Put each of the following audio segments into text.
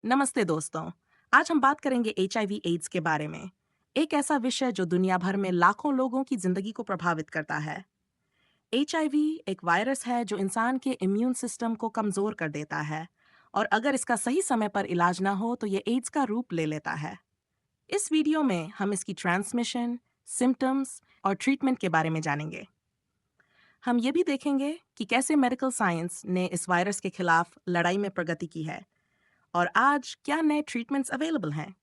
नमस्ते दोस्तों। आज हम बात करेंगे एचआईवी एड्स के बारे में। एक ऐसा विषय जो दुनिया भर में लाखों लोगों की जिंदगी को प्रभावित करता है। एचआईवी एक वायरस है जो इंसान के इम्यून सिस्टम को कमजोर कर देता है और अगर इसका सही समय पर इलाज ना हो तो ये एड्स का रूप ले लेता है। इस वीडियो में हम इसकी ट्रांसमिशन, सिम्टम्स और ट्रीटमेंट के बारे में जानेंगे। हम ये भी देखेंगे कि कैसे मेडिकल साइंस ने इस वायरस के खिलाफ लड़ाई में प्रगति की है और आज क्या नए ट्रीटमेंट्स अवेलेबल हैं।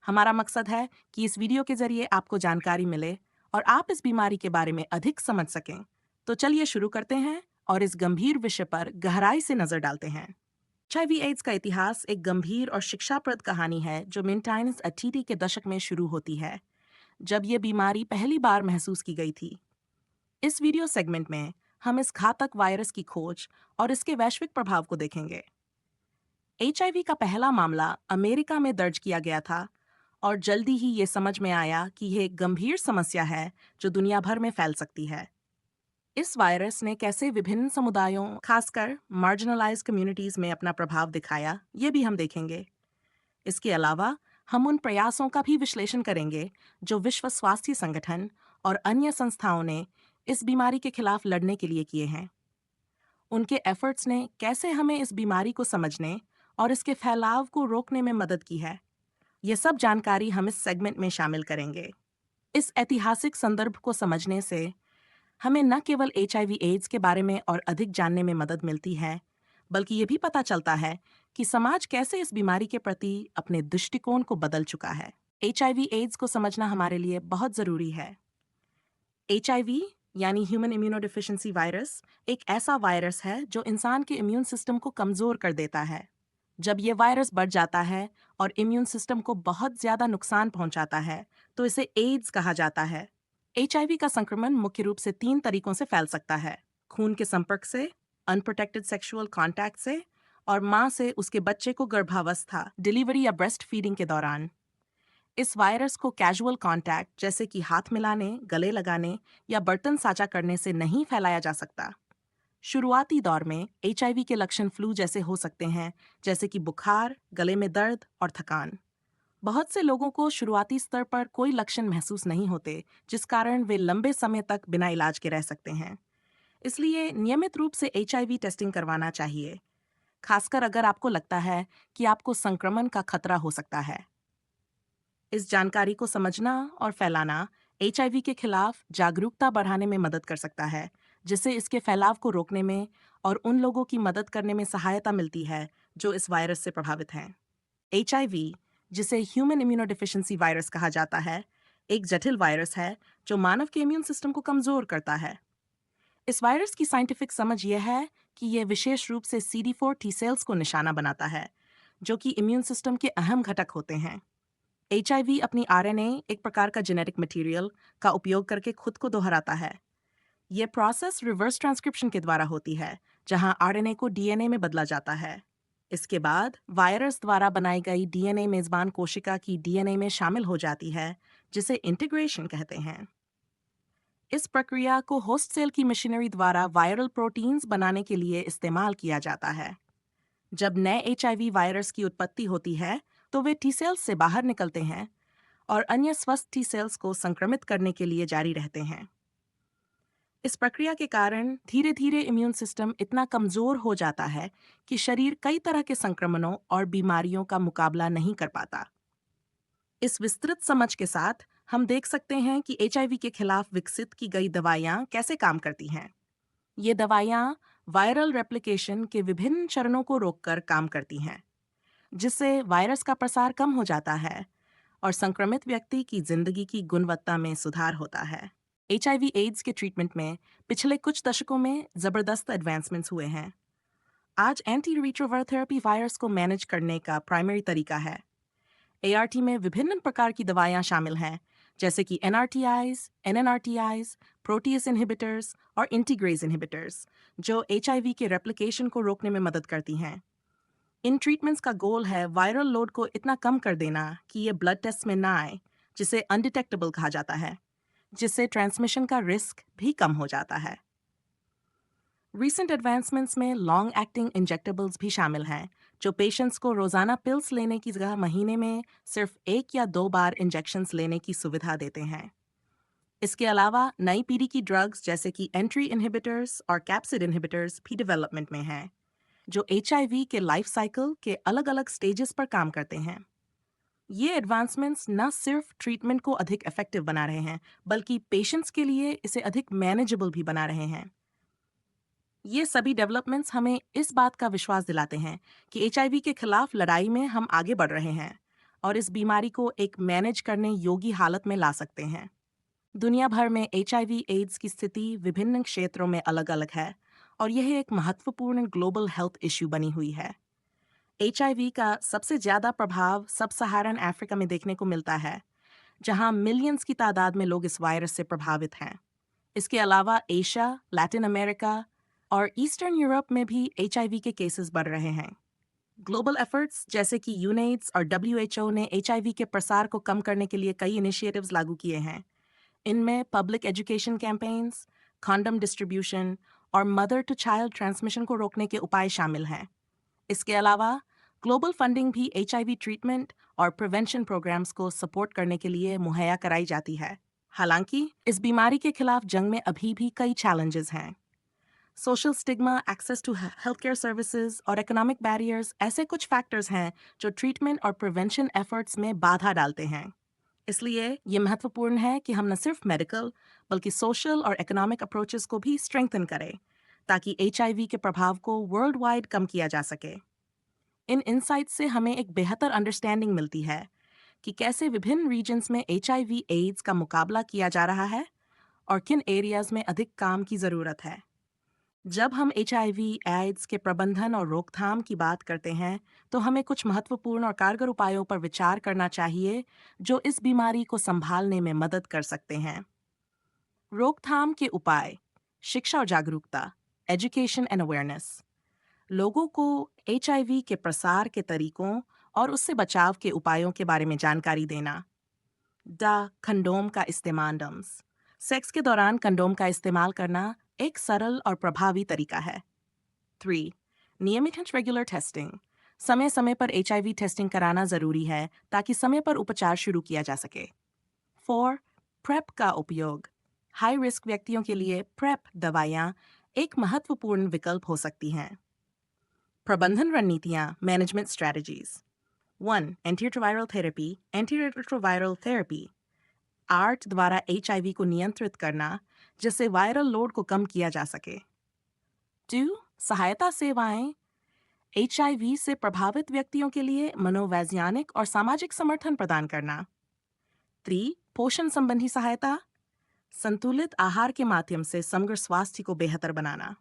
हमारा मकसद है कि इस वीडियो के जरिए आपको जानकारी मिले और आप इस बीमारी के बारे में अधिक समझ सकें। तो चलिए शुरू करते हैं और इस गंभीर विषय पर गहराई से नजर डालते हैं। एचआईवी एड्स का इतिहास एक गंभीर और शिक्षाप्रद कहानी है जो मिड 1980 के दशक में शुरू होती है, जब ये बीमारी पहली बार महसूस की गई थी। इस वीडियो सेगमेंट में हम इस घातक वायरस की खोज और इसके वैश्विक प्रभाव को देखेंगे। एचआईवी का पहला मामला अमेरिका में दर्ज किया गया था और जल्दी ही ये समझ में आया कि यह एक गंभीर समस्या है जो दुनिया भर में फैल सकती है। इस वायरस ने कैसे विभिन्न समुदायों, खासकर मार्जिनलाइज्ड कम्युनिटीज में अपना प्रभाव दिखाया, ये भी हम देखेंगे। इसके अलावा हम उन प्रयासों का भी विश्लेषण करेंगे जो विश्व स्वास्थ्य संगठन और अन्य संस्थाओं ने इस बीमारी के खिलाफ लड़ने के लिए किए हैं। उनके एफर्ट्स ने कैसे हमें इस बीमारी को समझने और इसके फैलाव को रोकने में मदद की है। ये सब जानकारी हम इस सेगमेंट में शामिल करेंगे। इस ऐतिहासिक संदर्भ को समझने से हमें न केवल एचआईवी एड्स के बारे में और अधिक जानने में मदद मिलती है, बल्कि ये भी पता चलता है कि समाज कैसे इस बीमारी के प्रति अपने दृष्टिकोण को बदल चुका है। एचआईवी एड्स को समझना हमारे लिए बहुत जरूरी है। एचआईवी यानी ह्यूमन इम्यूनोडिफिशियंसी वायरस एक ऐसा वायरस है जो इंसान के इम्यून सिस्टम को कमजोर कर देता है। जब ये वायरस बढ़ जाता है और इम्यून सिस्टम को बहुत ज्यादा नुकसान पहुंचाता है तो इसे एड्स कहा जाता है। एचआईवी का संक्रमण मुख्य रूप से 3 तरीकों से फैल सकता है: खून के संपर्क से, अनप्रोटेक्टेड सेक्सुअल कांटेक्ट से और मां से उसके बच्चे को गर्भावस्था, डिलीवरी या ब्रेस्ट फीडिंग के दौरान। इस वायरस को कैजुअल कांटेक्ट जैसे कि हाथ मिलाने, गले लगाने या बर्तन साझा करने से नहीं फैलाया जा सकता। शुरुआती दौर में एचआईवी के लक्षण फ्लू जैसे हो सकते हैं, जैसे कि बुखार, गले में दर्द और थकान। बहुत से लोगों को शुरुआती स्तर पर कोई लक्षण महसूस नहीं होते, जिस कारण वे लंबे समय तक बिना इलाज के रह सकते हैं। इसलिए नियमित रूप से एचआईवी टेस्टिंग करवाना चाहिए, खासकर अगर आपको लगता है कि आपको संक्रमण का खतरा हो सकता है। इस जानकारी को समझना और फैलाना एचआईवी के खिलाफ जागरूकता बढ़ाने में मदद कर सकता है, जिससे इसके फैलाव को रोकने में और उन लोगों की मदद करने में सहायता मिलती है जो इस वायरस से प्रभावित हैं। एचआईवी, जिसे ह्यूमन इम्यूनोडिफिशियंसी वायरस कहा जाता है, एक जटिल वायरस है जो मानव के इम्यून सिस्टम को कमजोर करता है। इस वायरस की साइंटिफिक समझ यह है कि यह विशेष रूप से CD4 टी सेल्स को निशाना बनाता है, जो कि इम्यून सिस्टम के अहम घटक होते हैं। एचआईवी अपनी आरएनए, एक प्रकार का जेनेटिक मटेरियल, का उपयोग करके खुद को दोहराता है। यह प्रोसेस रिवर्स ट्रांसक्रिप्शन के द्वारा होती है, जहां आरएनए को डीएनए में बदला जाता है। इसके बाद वायरस द्वारा बनाई गई डीएनए मेजबान कोशिका की डीएनए में शामिल हो जाती है, जिसे इंटीग्रेशन कहते हैं। इस प्रक्रिया को होस्ट सेल की मशीनरी द्वारा वायरल प्रोटीन्स बनाने के लिए इस्तेमाल किया जाता है। जब नए एचआईवी वायरस की उत्पत्ति होती है, तो वे टी सेल्स से बाहर निकलते हैं और अन्य स्वस्थ टी सेल्स को संक्रमित करने के लिए जारी रहते हैं। इस प्रक्रिया के कारण धीरे धीरे इम्यून सिस्टम इतना कमजोर हो जाता है कि शरीर कई तरह के संक्रमणों और बीमारियों का मुकाबला नहीं कर पाता। इस विस्तृत समझ के साथ हम देख सकते हैं कि एचआईवी के खिलाफ विकसित की गई दवाइयां कैसे काम करती हैं। ये दवाइयां वायरल रेप्लिकेशन के विभिन्न चरणों को रोककर काम करती हैं, जिससे वायरस का प्रसार कम हो जाता है और संक्रमित व्यक्ति की जिंदगी की गुणवत्ता में सुधार होता है। एचआईवी एड्स के ट्रीटमेंट में पिछले कुछ दशकों में जबरदस्त एडवांसमेंट्स हुए हैं। आज एंटी रिट्रोवायर थेरेपी वायरस को मैनेज करने का प्राइमरी तरीका है। एआरटी में विभिन्न प्रकार की दवाइयां शामिल हैं, जैसे कि एनआरटीआईज, एनएनआरटीआईज, प्रोटीएस इनहिबिटर्स और इंटीग्रेज इनहिबिटर्स, जो एचआईवी के रेप्लिकेशन को रोकने में मदद करती हैं। इन ट्रीटमेंट्स का गोल है वायरल लोड को इतना कम कर देना कि ये ब्लड टेस्ट में ना आए, जिसे अनडिटेक्टेबल कहा जाता है, जिससे ट्रांसमिशन का रिस्क भी कम हो जाता है। रिसेंट एडवांसमेंट्स में लॉन्ग एक्टिंग इंजेक्टेबल्स भी शामिल हैं, जो पेशेंट्स को रोज़ाना पिल्स लेने की जगह महीने में सिर्फ 1 या 2 बार इंजेक्शंस लेने की सुविधा देते हैं। इसके अलावा नई पीढ़ी की ड्रग्स जैसे कि एंट्री इनहिबिटर्स और कैप्सिड इनहिबिटर्स भी डेवलपमेंट में हैं, जो एचआईवी के लाइफ साइकिल के अलग-अलग स्टेजेस पर काम करते हैं। ये एडवांसमेंट्स न सिर्फ ट्रीटमेंट को अधिक इफेक्टिव बना रहे हैं, बल्कि पेशेंट्स के लिए इसे अधिक मैनेजेबल भी बना रहे हैं। ये सभी डेवलपमेंट्स हमें इस बात का विश्वास दिलाते हैं कि एचआईवी के खिलाफ लड़ाई में हम आगे बढ़ रहे हैं और इस बीमारी को एक मैनेज करने योग्य हालत में ला सकते हैं। दुनिया भर में एचआईवी एड्स की स्थिति विभिन्न क्षेत्रों में अलग-अलग है और यह एक महत्वपूर्ण ग्लोबल हेल्थ इश्यू बनी हुई है। एचआईवी का सबसे ज्यादा प्रभाव सब सहारन अफ्रीका में देखने को मिलता है, जहां मिलियंस की तादाद में लोग इस वायरस से प्रभावित हैं। इसके अलावा एशिया, लैटिन अमेरिका और ईस्टर्न यूरोप में भी एचआईवी के केसेस बढ़ रहे हैं। ग्लोबल एफर्ट्स जैसे कि यूनेड्स और डब्ल्यूएचओ ने एचआईवी के प्रसार को कम करने के लिए कई इनिशिएटिव्स लागू किए हैं। इनमें public education campaigns, condom distribution और मदर टू चाइल्ड ट्रांसमिशन को रोकने के उपाय शामिल हैं। इसके अलावा ग्लोबल फंडिंग भी एचआईवी ट्रीटमेंट और प्रिवेंशन प्रोग्राम्स को सपोर्ट करने के लिए मुहैया कराई जाती है। हालांकि इस बीमारी के खिलाफ जंग में अभी भी कई चैलेंजेस हैं। Social stigma, access to health care services और इकोनॉमिक बैरियर्स ऐसे कुछ फैक्टर्स हैं जो ट्रीटमेंट और प्रिवेंशन एफर्ट्स में बाधा डालते हैं। इसलिए ये महत्वपूर्ण है कि हम न सिर्फ मेडिकल बल्कि सोशल और इकोनॉमिक अप्रोचेस को भी स्ट्रेंथन करें, ताकि एचआईवी के प्रभाव को वर्ल्ड वाइड कम किया जा सके। इन इनसाइट्स से हमें एक बेहतर अंडरस्टैंडिंग मिलती है कि कैसे विभिन्न रीजन्स में एचआईवी एड्स का मुकाबला किया जा रहा है और किन एरियाज में अधिक काम की ज़रूरत है। जब हम एचआईवी एड्स के प्रबंधन और रोकथाम की बात करते हैं, तो हमें कुछ महत्वपूर्ण और कारगर उपायों पर विचार करना चाहिए जो इस बीमारी को संभालने में मदद कर सकते हैं। रोकथाम के उपाय: शिक्षा और जागरूकता, एजुकेशन एंड अवेयरनेस। लोगों को एचआईवी के प्रसार के तरीकों और उससे बचाव के उपायों के बारे में जानकारी देना। कंडोम का इस्तेमाल। सेक्स के दौरान कंडोम का इस्तेमाल करना एक सरल और प्रभावी तरीका है। 3. नियमित रेगुलर टेस्टिंग। समय समय पर एचआईवी टेस्टिंग कराना जरूरी है ताकि समय पर उपचार शुरू किया जा सके। 4. प्रेप का उपयोग। हाई रिस्क व्यक्तियों के लिए प्रेप दवाइयाँ एक महत्वपूर्ण विकल्प हो सकती हैं। प्रबंधन रणनीतियाँ, management strategies. 1. Antiretroviral therapy. Antiretroviral therapy art द्वारा एचआईवी को नियंत्रित करना, जिससे वायरल लोड को कम किया जा सके। 2. सहायता सेवाएं। एचआईवी से प्रभावित व्यक्तियों के लिए मनोवैज्ञानिक और सामाजिक समर्थन प्रदान करना। 3. पोषण संबंधी सहायता। संतुलित आहार के माध्यम से समग्र स्वास्थ्य को बेहतर बनाना।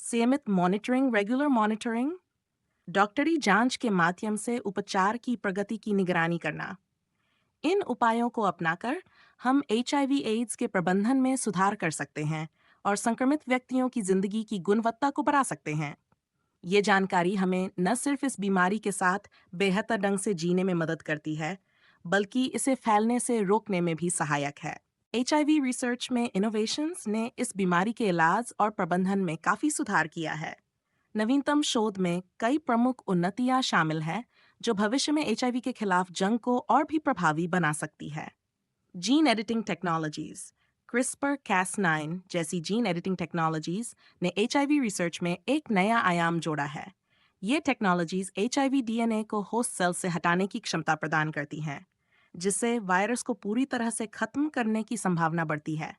सीमित मॉनिटरिंग, रेगुलर मॉनिटरिंग। डॉक्टरी जांच के माध्यम से उपचार की प्रगति की निगरानी करना। इन उपायों को अपनाकर हम एचआईवी एड्स के प्रबंधन में सुधार कर सकते हैं और संक्रमित व्यक्तियों की जिंदगी की गुणवत्ता को बढ़ा सकते हैं। ये जानकारी हमें न सिर्फ इस बीमारी के साथ बेहतर ढंग से जीने में मदद करती है, बल्कि इसे फैलने से रोकने में भी सहायक है। एचआईवी रिसर्च में इनोवेशंस ने इस बीमारी के इलाज और प्रबंधन में काफी सुधार किया है। नवीनतम शोध में कई प्रमुख उन्नतियां शामिल हैं जो भविष्य में एचआईवी के खिलाफ जंग को और भी प्रभावी बना सकती है। Gene editing technologies, CRISPR cas9 जैसी जीन एडिटिंग टेक्नोलॉजीज ने एचआईवी रिसर्च में एक नया आयाम जोड़ा है। ये टेक्नोलॉजीज एचआईवी डीएनए को होस्ट सेल से हटाने की क्षमता प्रदान करती हैं, जिससे वायरस को पूरी तरह से खत्म करने की संभावना बढ़ती है।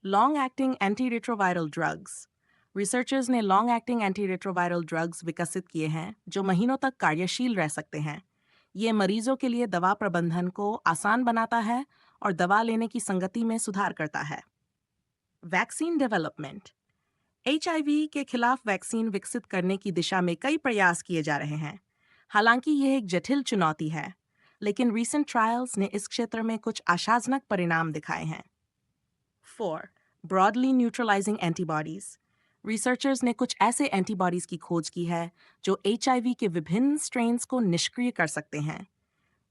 Long acting antiretroviral drugs. Researchers ने लॉन्ग एक्टिंग एंटीरिट्रोवायरल ड्रग्स विकसित किए हैं जो महीनों तक कार्यशील रह सकते हैं। ये मरीजों के लिए दवा प्रबंधन को आसान बनाता है और दवा लेने की संगति में सुधार करता है। Vaccine development. एचआईवी के खिलाफ वैक्सीन विकसित करने की दिशा में कई प्रयास किए जा रहे हैं। हालांकि यह एक जटिल चुनौती है, लेकिन रीसेंट ट्रायल्स ने इस क्षेत्र में कुछ आशाजनक परिणाम दिखाए हैं। 4. Broadly neutralising antibodies. रिसर्चर्स ने कुछ ऐसे एंटीबॉडीज की खोज की है जो एचआईवी के विभिन्न स्ट्रेन्स को निष्क्रिय कर सकते हैं।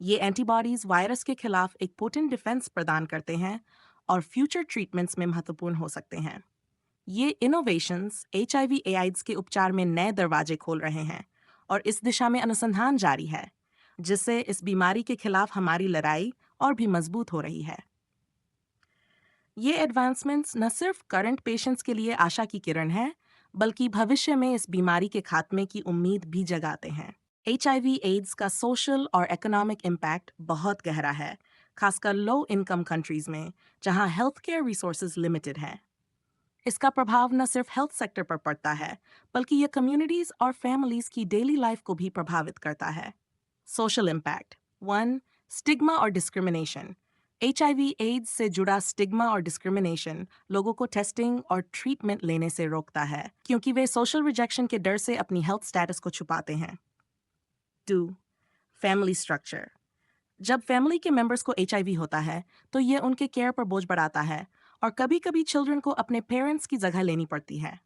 ये एंटीबॉडीज वायरस के खिलाफ एक पोटेंट डिफेंस प्रदान करते हैं और फ्यूचर ट्रीटमेंट्स में महत्वपूर्ण हो सकते हैं। ये इनोवेशंस एचआईवी एड्स के उपचार में नए दरवाजे खोल रहे हैं और इस दिशा में अनुसंधान जारी है, जिससे इस बीमारी के खिलाफ हमारी लड़ाई और भी मजबूत हो रही है। ये एडवांसमेंट्स न सिर्फ करंट पेशेंट्स के लिए आशा की किरण है, बल्कि भविष्य में इस बीमारी के खात्मे की उम्मीद भी जगाते हैं। HIV एड्स का सोशल और इकोनॉमिक इम्पैक्ट बहुत गहरा है, खासकर लो इनकम कंट्रीज में, जहां हेल्थ केयर रिसोर्सेज लिमिटेड हैं। इसका प्रभाव न सिर्फ हेल्थ सेक्टर पर पड़ता है, बल्कि ये कम्युनिटीज और फैमिलीज की डेली लाइफ को भी प्रभावित करता है। Social impact 1. स्टिग्मा और डिस्क्रिमिनेशन। HIV एड्स से जुड़ा स्टिग्मा और डिस्क्रिमिनेशन लोगों को टेस्टिंग और ट्रीटमेंट लेने से रोकता है, क्योंकि वे सोशल रिजेक्शन के डर से अपनी हेल्थ स्टेटस को छुपाते हैं। 2. Family structure. जब फैमिली के मेंबर्स को HIV होता है, तो ये उनके केयर पर बोझ बढ़ाता है और कभी-कभी चिल्ड्रन को अपने पेरेंट्स की जगह लेनी पड़ती है।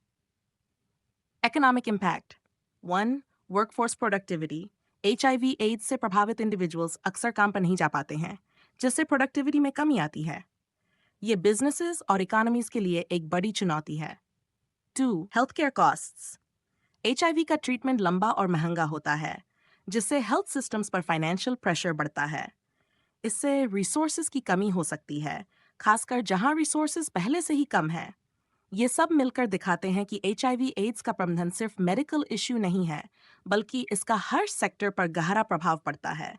Economic impact 1. Workforce productivity. HIV ads से प्रभावित इंडिविजुअल्स अक्सर काम पर नहीं जा पाते हैं, जिससे प्रोडक्टिविटी में कमी आती है। ये बिजनेसेस और इकोनॉमीज के लिए एक बड़ी चुनौती है। 2. Health care costs. HIV का ट्रीटमेंट लंबा और महंगा होता है, जिससे हेल्थ सिस्टम्स पर फाइनेंशियल प्रेशर बढ़ता है। इससे रिसोर्सेज की कमी हो सकती है, खासकर जहां रिसोर्सेज पहले से ही कम है। ये सब मिलकर दिखाते हैं कि HIV एड्स का प्रबंधन सिर्फ मेडिकल इश्यू नहीं है, बल्कि इसका हर सेक्टर पर गहरा प्रभाव पड़ता है।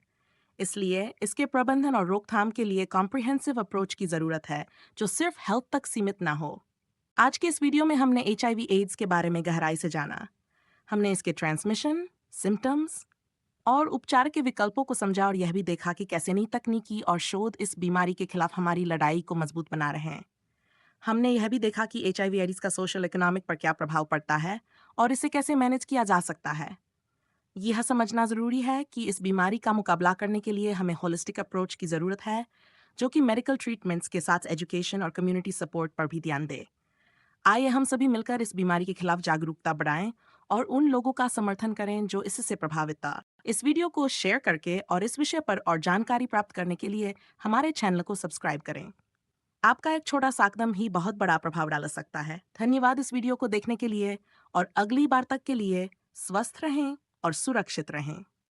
इसलिए इसके प्रबंधन और रोकथाम के लिए कॉम्प्रिहेंसिव अप्रोच की जरूरत है, जो सिर्फ हेल्थ तक सीमित ना हो। आज के इस वीडियो में हमने HIV एड्स के बारे में गहराई से जाना। हमने इसके ट्रांसमिशन, सिम्टम्स और उपचार के विकल्पों को समझा और यह भी देखा कि कैसे नई तकनीकी और शोध इस बीमारी के खिलाफ हमारी लड़ाई को मजबूत बना रहे हैं। हमने यह भी देखा कि HIV एड्स का सोशल इकोनॉमिक पर क्या प्रभाव पड़ता है और इसे कैसे मैनेज किया जा सकता है। यह समझना जरूरी है कि इस बीमारी का मुकाबला करने के लिए हमें होलिस्टिक अप्रोच की जरूरत है, जो कि मेडिकल ट्रीटमेंट्स के साथ एजुकेशन और कम्युनिटी सपोर्ट पर भी ध्यान दे। आइए हम सभी मिलकर इस बीमारी के खिलाफ जागरूकता बढ़ाएं और उन लोगों का समर्थन करें जो इससे प्रभावित था। इस वीडियो को शेयर करके और इस विषय पर और जानकारी प्राप्त करने के लिए हमारे चैनल को सब्सक्राइब करें। आपका एक छोटा सा कदम ही बहुत बड़ा प्रभाव डाल सकता है। धन्यवाद इस वीडियो को देखने के लिए और अगली बार तक के लिए स्वस्थ रहें और सुरक्षित रहें।